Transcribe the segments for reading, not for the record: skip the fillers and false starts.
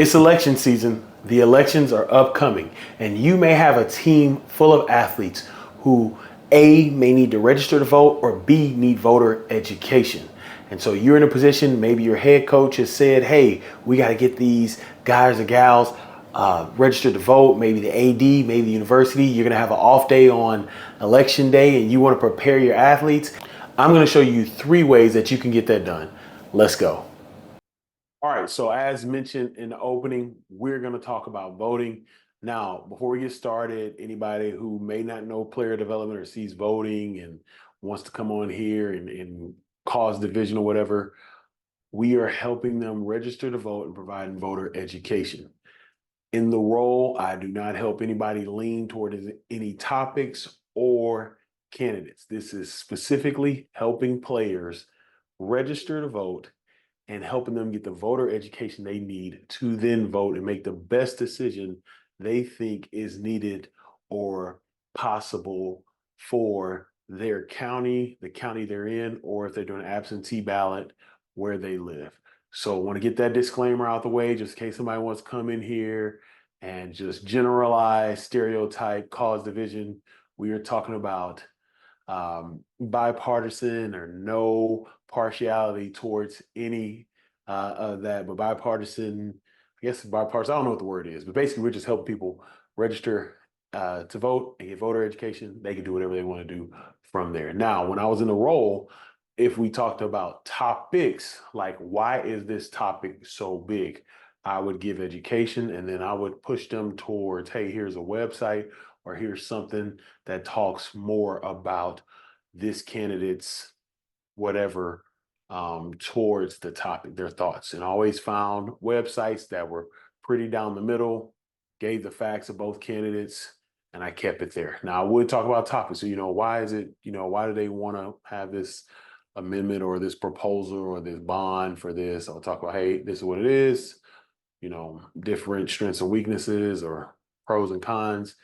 It's election season. The elections are upcoming, and you may have a team full of athletes who A, may need to register to vote, or B, need voter education. And so you're in a position, maybe your head coach has said, hey, we got to get these guys or gals registered to vote, maybe the AD, maybe the university. You're going to have an off day on election day, and you want to prepare your athletes. I'm going to show you 3 ways that you can get that done. Let's go. All right, so as mentioned in the opening, we're going to talk about voting. Now, before we get started, anybody who may not know player development or sees voting and wants to come on here and cause division or whatever, we are helping them register to vote and providing voter education. In the role, I do not help anybody lean toward any topics or candidates. This is specifically helping players register to vote and helping them get the voter education they need to then vote and make the best decision they think is needed or possible for their county, the county they're in, or if they're doing an absentee ballot, where they live. So I want to get that disclaimer out the way, just in case somebody wants to come in here and just generalize, stereotype, cause division. We are talking about bipartisan or no partiality towards any of that, but bipartisan, I guess bipartisan, I don't know what the word is, but basically we're just helping people register to vote and get voter education. They can do whatever they want to do from there. Now, when I was in the role, if we talked about topics, like why is this topic so big? I would give education and then I would push them towards, hey, here's a website or here's something that talks more about this candidate's whatever towards the topic, their thoughts. And I always found websites that were pretty down the middle, gave the facts of both candidates, and I kept it there. Now I would talk about topics. So, why is it, why do they want to have this amendment or this proposal or this bond for this? I'll talk about, hey, this is what it is, different strengths and weaknesses or pros and cons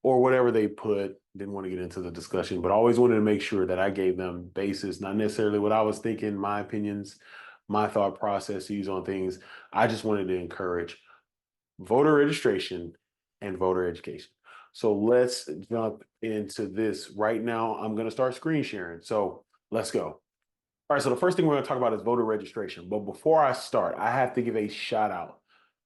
or whatever they put. Didn't want to get into the discussion, but always wanted to make sure that I gave them basis, not necessarily what I was thinking, my opinions, my thought processes on things. I just wanted to encourage voter registration and voter education. So let's jump into this right now. I'm going to start screen sharing. So let's go. All right, so the first thing we're going to talk about is voter registration. But before I start, I have to give a shout out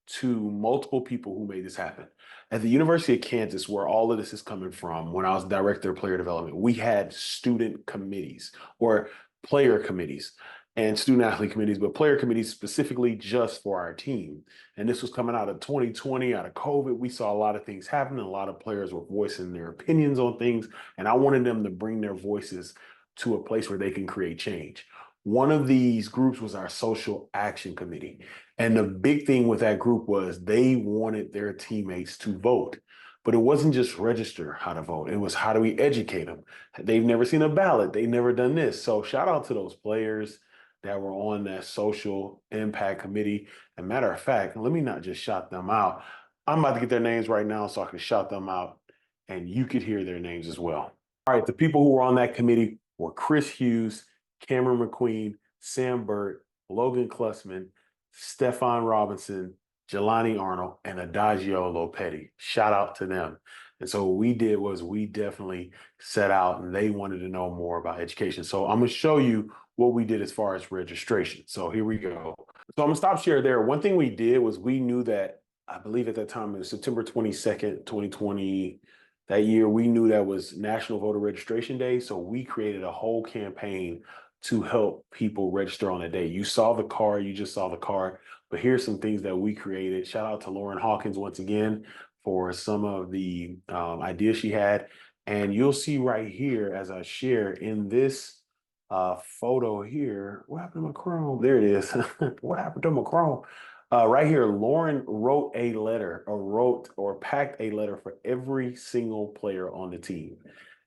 to multiple people who made this happen. At the University of Kansas, where all of this is coming from, when I was director of player development, we had student committees or player committees and student athlete committees, but player committees specifically just for our team. And this was coming out of 2020, out of COVID. We saw a lot of things happening. A lot of players were voicing their opinions on things, and I wanted them to bring their voices to a place where they can create change. One of these groups was our social action committee. And the big thing with that group was they wanted their teammates to vote. But it wasn't just register how to vote. It was how do we educate them? They've never seen a ballot. They've never done this. So shout out to those players that were on that social impact committee. And matter of fact, let me not just shout them out. I'm about to get their names right now so I can shout them out and you could hear their names as well. All right, the people who were on that committee were Chris Hughes, Cameron McQueen, Sam Burt, Logan Klussman, Stefan Robinson, Jelani Arnold, and Adagio Lopetti. Shout out to them. And so what we did was we definitely set out and they wanted to know more about education. So I'm going to show you what we did as far as registration. So here we go. So I'm going to stop share there. One thing we did was we knew that, I believe at that time it was September 22nd, 2020, that year, we knew that was National Voter Registration Day. So we created a whole campaign to help people register on the day. You saw the card, you just saw the card, but here's some things that we created. Shout out to Lauren Hawkins once again for some of the ideas she had. And you'll see right here as I share in this photo here, what happened to my Chrome? There it is. What happened to my Chrome? Right here, Lauren wrote a letter or packed a letter for every single player on the team.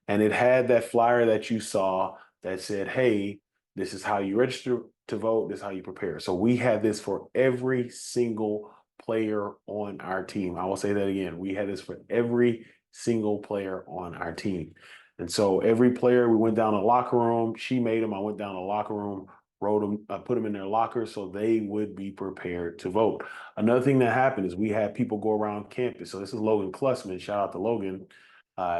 And it had that flyer that you saw that said, hey, this is how you register to vote. This is how you prepare. So we had this for every single player on our team. I will say that again. We had this for every single player on our team. And so every player, we went down to the locker room. She made them. I went down to the locker room, wrote them, put them in their lockers so they would be prepared to vote. Another thing that happened is we had people go around campus. So this is Logan Klussman. Shout out to Logan.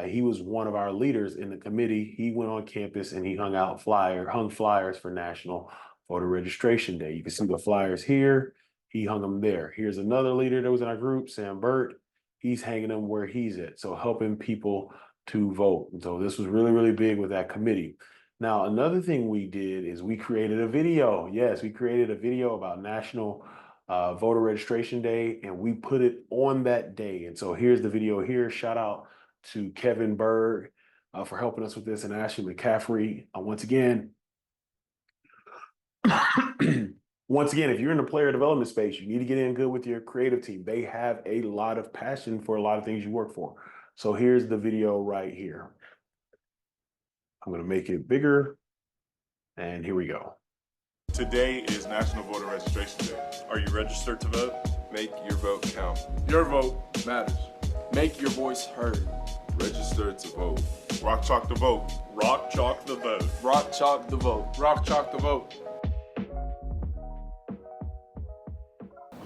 He was one of our leaders in the committee. He went on campus and he hung flyers for National Voter Registration Day. You can see the flyers here. He hung them there. Here's another leader that was in our group, Sam Burt. He's hanging them where he's at. So helping people to vote. And so this was really, really big with that committee. Now, another thing we did is we created a video. Yes, we created a video about National Voter Registration Day, and we put it on that day. And so here's the video here. Shout out to Kevin Berg for helping us with this, and Ashley McCaffrey. Once again, if you're in the player development space, you need to get in good with your creative team. They have a lot of passion for a lot of things you work for. So here's the video right here. I'm going to make it bigger, and here we go. Today is National Voter Registration Day. Are you registered to vote? Make your vote count. Your vote Matters. Make your voice heard. Register to vote. Rock chalk the vote. Rock chalk the vote. Rock chalk the vote. Rock chalk the vote.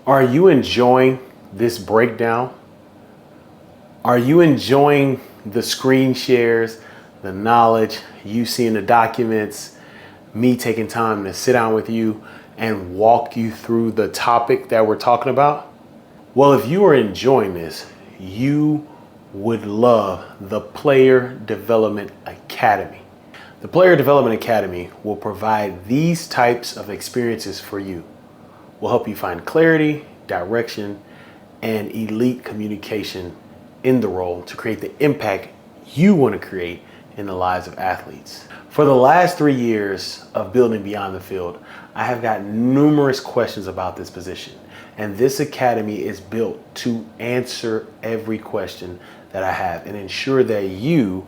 Are you enjoying this breakdown? Are you enjoying the screen shares, the knowledge, you seeing the documents, me taking time to sit down with you and walk you through the topic that we're talking about? Well, if you are enjoying this, you would love the Player Development Academy. The Player Development Academy will provide these types of experiences for you. We'll help you find clarity, direction, and elite communication in the role to create the impact you want to create in the lives of athletes. For the last 3 years of building Beyond the Field, I have gotten numerous questions about this position, and this academy is built to answer every question that I have and ensure that you,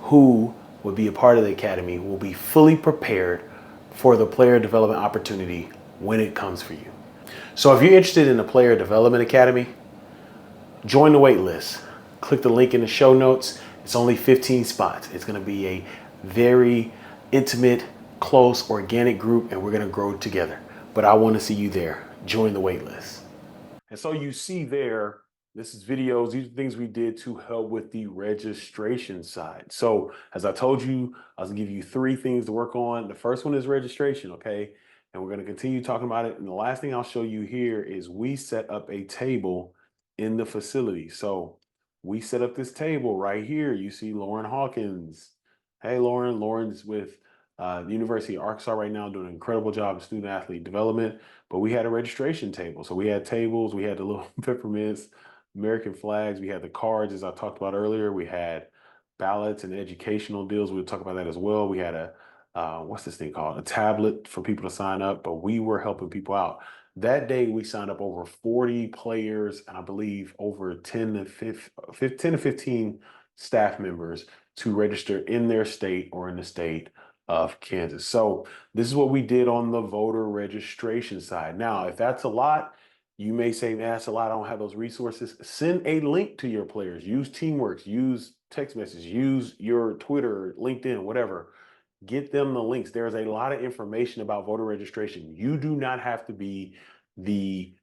who would be a part of the academy, will be fully prepared for the player development opportunity when it comes for you. So if you're interested in the Player Development Academy, join the wait list. Click the link in the show notes. It's only 15 spots. It's going to be a very intimate, close, organic group, and we're going to grow together. But I want to see you there. Join the wait list. And so you see there, this is videos. These are things we did to help with the registration side. So as I told you, I was going to give you 3 things to work on. The first one is registration, okay? And we're going to continue talking about it. And the last thing I'll show you here is we set up a table in the facility. So we set up this table right here. You see Lauren Hawkins. Hey, Lauren. Lauren's with the University of Arkansas right now, doing an incredible job of student athlete development. But we had a registration table. So we had tables. We had the little peppermints, American flags. We had the cards, as I talked about earlier. We had ballots and educational deals. We'll talk about that as well. We had a what's this thing called? A tablet for people to sign up, but we were helping people out. That day, we signed up over 40 players, and I believe over 10 to 15 staff members to register in their state or in the state of Kansas. So this is what we did on the voter registration side. Now, if that's a lot, you may say, man, that's a lot. I don't have those resources. Send a link to your players. Use Teamworks, use text message, use your Twitter, LinkedIn, whatever. Get them the links. There's a lot of information about voter registration. You do not have to be the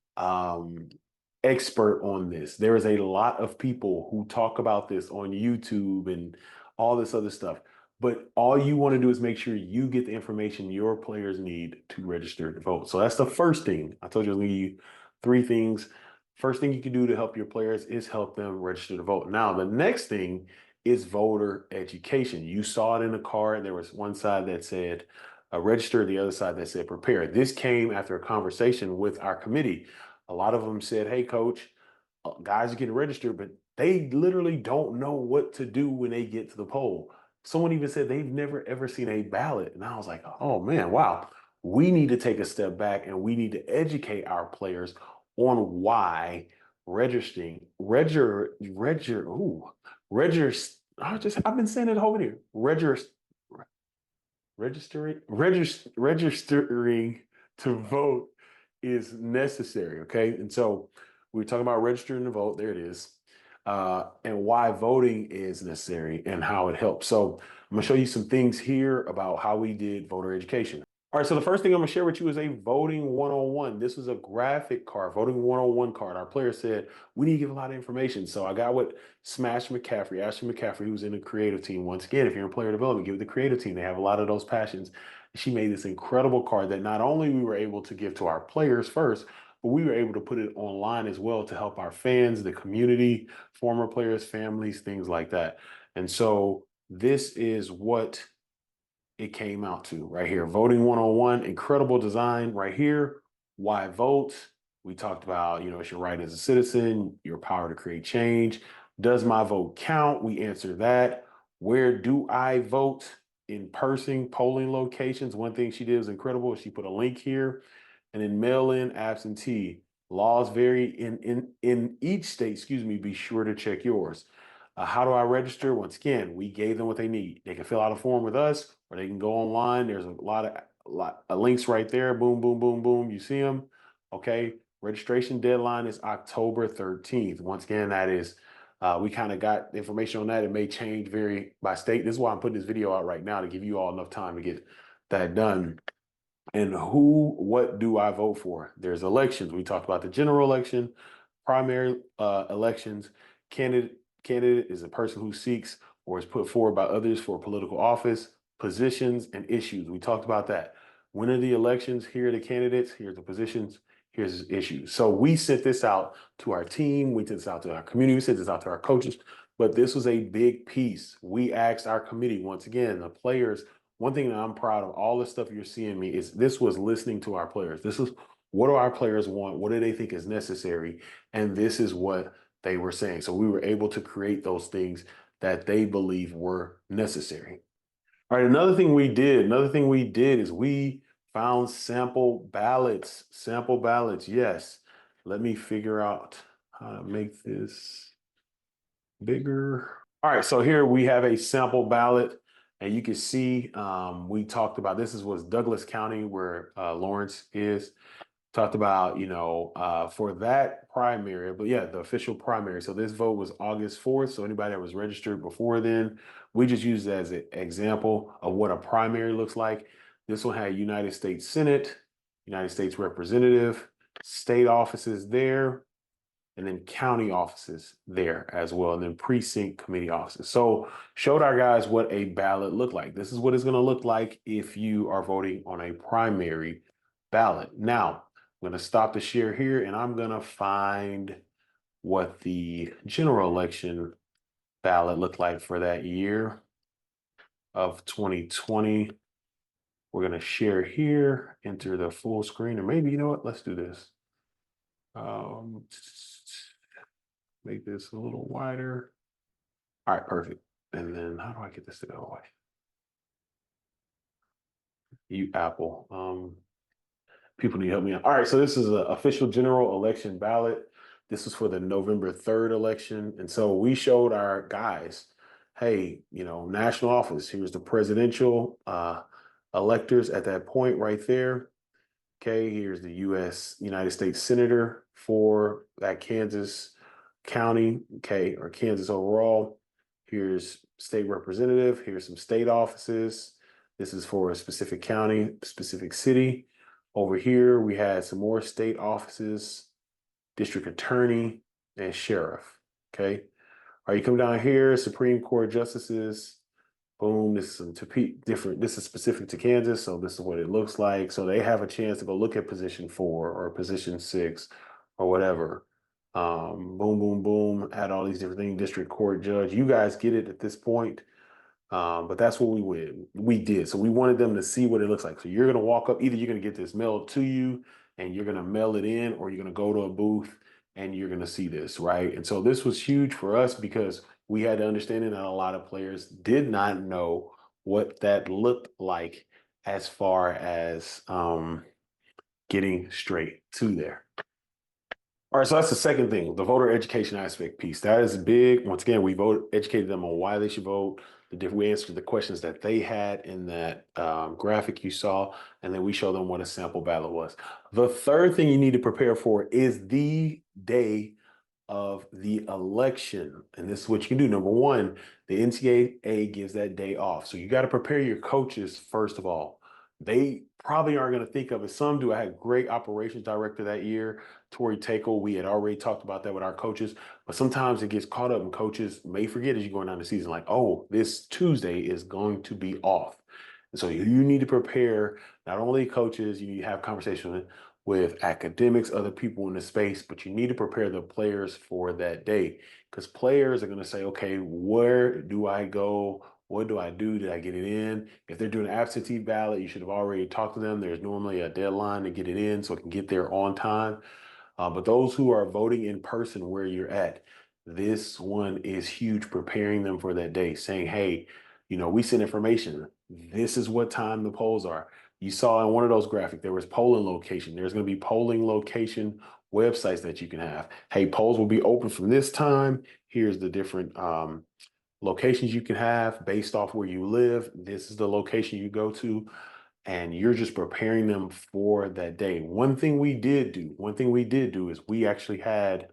expert on this. There is a lot of people who talk about this on YouTube and all this other stuff. But all you want to do is make sure you get the information your players need to register to vote. So that's the first thing. I told you I was going to give you 3 things. First thing you can do to help your players is help them register to vote. Now, the next thing is voter education. You saw it in the card. There was one side that said register, the other side that said prepare. This came after a conversation with our committee. A lot of them said, hey, coach, guys are getting registered, but they literally don't know what to do when they get to the poll. Someone even said they've never, ever seen a ballot. And I was like, oh, man, wow. We need to take a step back and we need to educate our players on why registering, I've been saying it the whole video. Registering to vote is necessary, okay? And so we're talking about registering to vote. There it is. And why voting is necessary and how it helps. So I'm gonna show you some things here about how we did voter education. All right, so the first thing I'm gonna share with you is a voting 101. This was a graphic card, voting 101 card. Our player said we need to give a lot of information. So I got with Ashley McCaffrey, who's in the creative team. Once again, if you're in player development, give it the creative team. They have a lot of those passions. She made this incredible card that not only we were able to give to our players first, but we were able to put it online as well to help our fans, the community, former players, families, things like that. And so this is what it came out to right here. Voting 101, incredible design right here. Why vote? We talked about, it's your right as a citizen, your power to create change. Does my vote count? We answer that. Where do I vote? In person, polling locations. One thing she did was incredible. She put a link here. And then mail-in absentee. Laws vary in each state, excuse me, be sure to check yours. How do I register? Once again, we gave them what they need. They can fill out a form with us, or they can go online. There's a lot of links right there. Boom, boom, boom, boom. You see them. Okay. Registration deadline is October 13th. Once again, that is, we kind of got information on that. It may change vary by state. This is why I'm putting this video out right now to give you all enough time to get that done. And what do I vote for? There's elections. We talked about the general election, primary elections. Candidate is a person who seeks or is put forward by others for political office, positions, and issues. We talked about that. When are the elections? Here are the candidates. Here's the positions. Here's the issues. So we sent this out to our team. We sent this out to our community. We sent this out to our coaches. But this was a big piece. We asked our committee, once again, the players. One thing that I'm proud of, all the stuff you're seeing me, is this was listening to our players. This is, what do our players want? What do they think is necessary? And this is what they were saying. So we were able to create those things that they believe were necessary. All right, another thing we did is we found sample ballots. Sample ballots, yes. Let me figure out how to make this bigger. All right, so here we have a sample ballot. And you can see we talked about, was Douglas County where Lawrence is. Talked about, for that primary, but yeah, the official primary. So this vote was August 4th. So anybody that was registered before then, we just used it as an example of what a primary looks like. This one had United States Senate, United States Representative, state offices there, and then county offices there as well, and then precinct committee offices. So showed our guys what a ballot looked like. This is what it's going to look like if you are voting on a primary ballot. Now, I'm going to stop the share here, and I'm going to find what the general election ballot looked like for that year of 2020. We're going to share here, enter the full screen, or maybe, you know what, let's do this. Make this a little wider. All right, perfect. And then how do I get this to go away? You Apple. People need to help me out. All right, so this is an official general election ballot. This was for the November 3rd election. And so we showed our guys, hey, national office. Here's the presidential electors at that point right there. Okay, here's the United States Senator for that Kansas County, okay, or Kansas overall. Here's state representative. Here's some state offices. This is for a specific county, specific city. Over here, we had some more state offices, district attorney, and sheriff, okay? All right, you come down here, Supreme Court justices. Boom, this is some different, this is specific to Kansas, so this is what it looks like. So they have a chance to go look at position 4 or position 6 or whatever. Boom, boom, boom, add all these different things, district court judge. You guys get it at this point. But that's what we did. So we wanted them to see what it looks like. So you're going to walk up, either you're going to get this mailed to you and you're going to mail it in, or you're going to go to a booth and you're going to see this, right? And so this was huge for us because we had to understand that a lot of players did not know what that looked like as far as getting straight to there. All right, so that's the second thing, the voter education aspect piece. That is big. Once again, we educated them on why they should vote. We answered the questions that they had in that graphic you saw, and then we show them what a sample ballot was. The third thing you need to prepare for is the day of the election. And this is what you can do. Number one, the NCAA gives that day off. So you got to prepare your coaches, first of all. they probably aren't going to think of it. Some do. I had a great operations director that year, Tori Tako. We had already talked about that with our coaches, but sometimes it gets caught up and coaches may forget as you're going down the season, like, oh, this Tuesday is going to be off. And so you need to prepare not only coaches, you need to have conversations with academics, other people in the space, but you need to prepare the players for that day because players are going to say, okay, where do I go? What do I do? Did I get it in? If they're doing an absentee ballot, you should have already talked to them. There's normally a deadline to get it in so it can get there on time. But those who are voting in person where you're at, this one is huge, preparing them for that day, saying, hey, we send information. This is what time the polls are. You saw in one of those graphics, there was polling location. There's going to be polling location websites that you can have. Hey, polls will be open from this time. Here's the different locations you can have based off where you live. This is the location you go to, and you're just preparing them for that day. One thing we did do is we actually had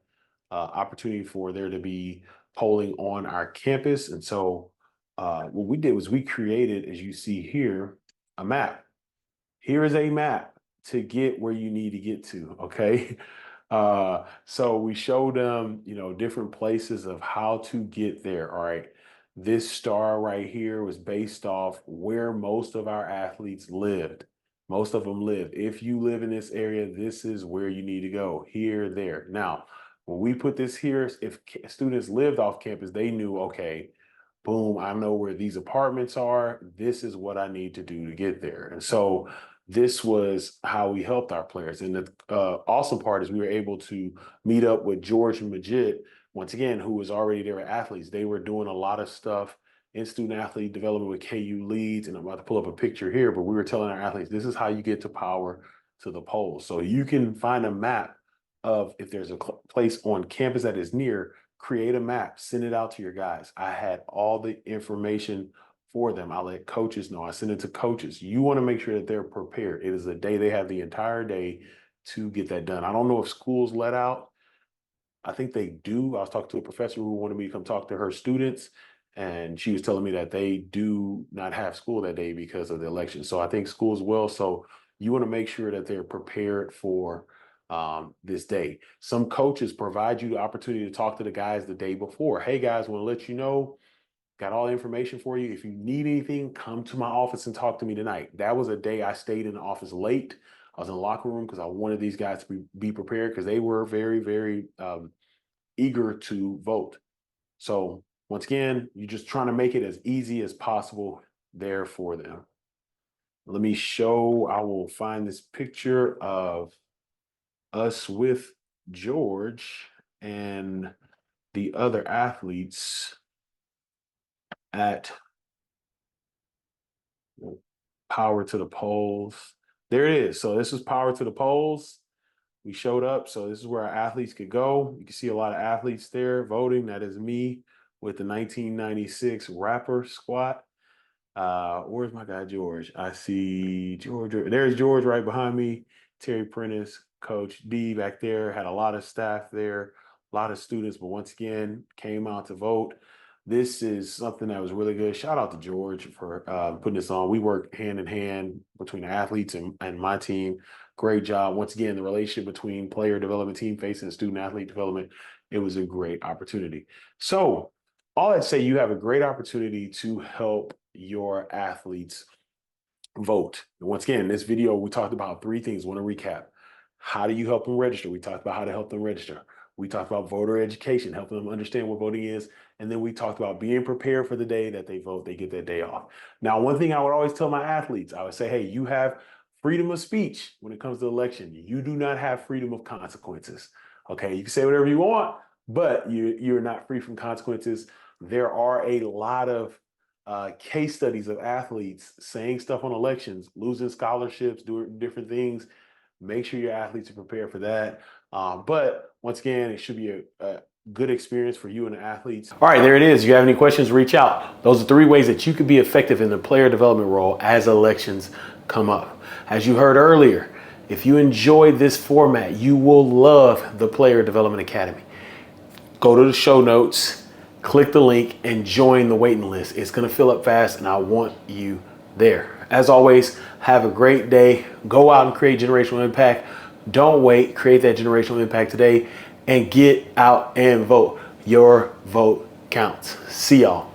opportunity for there to be polling on our campus. And so what we did was we created, as you see here, a map. Here is a map to get where you need to get to, okay? So we showed them, different places of how to get there, all right? This star right here was based off where most of our athletes lived. Most of them lived. If you live in this area, this is where you need to go, here, there. Now, when we put this here, if students lived off campus, they knew, okay, boom, I know where these apartments are. This is what I need to do to get there. And so this was how we helped our players. And the awesome part is we were able to meet up with George and Majid, once again, who was already there with athletes. They were doing a lot of stuff in student athlete development with KU leads. And I'm about to pull up a picture here, but we were telling our athletes, this is how you get to power to the polls. So you can find a map of if there's a place on campus that is near, create a map, send it out to your guys. I had all the information for them. I let coaches know. I send it to coaches. You want to make sure that they're prepared. It is a day. They have the entire day to get that done. I don't know if schools let out. I think they do. I was talking to a professor who wanted me to come talk to her students, and she was telling me that they do not have school that day because of the election. So I think schools will. So you want to make sure that they're prepared for this day. Some coaches provide you the opportunity to talk to the guys the day before. Hey guys, want to let you know, got all the information for you. If you need anything, come to my office and talk to me tonight. That was a day I stayed in the office late. I was in the locker room because I wanted these guys to be prepared because they were very, very eager to vote. So once again, you're just trying to make it as easy as possible there for them. Let me show, I will find this picture of us with George and the other athletes at Power to the Polls. There it is. So this is Power to the Polls. We showed up. So this is where our athletes could go. You can see a lot of athletes there voting. That is me with the 1996 rapper squad. Where's my guy George? I see George. There's George right behind me. Terry Prentice, Coach D back there, had a lot of staff there, a lot of students, but once again, came out to vote. This is something that was really good. Shout out to George for putting this on. We work hand in hand between the athletes and my team. Great job. Once again, the relationship between player development, team facing, and student athlete development, it was a great opportunity. So all I'd say, you have a great opportunity to help your athletes vote. And once again, in this video, we talked about three things. I want to recap. How do you help them register? We talked about how to help them register. We talked about voter education, helping them understand what voting is. And then we talked about being prepared for the day that they vote, they get that day off. Now, one thing I would always tell my athletes, I would say, hey, you have freedom of speech when it comes to election. You do not have freedom of consequences. Okay, you can say whatever you want, but you're not free from consequences. There are a lot of case studies of athletes saying stuff on elections, losing scholarships, doing different things. Make sure your athletes are prepared for that. But once again, it should be a good experience for you and the athletes. All right, there it is. If you have any questions, reach out. Those are three ways that you could be effective in the player development role as elections come up. As you heard earlier, if you enjoyed this format, you will love the Player Development Academy. Go to the show notes, click the link, and join the waiting list. It's going to fill up fast, and I want you there. as always, have a great day. Go out and create generational impact. Don't wait. Create that generational impact today and get out and vote. Your vote counts. See y'all.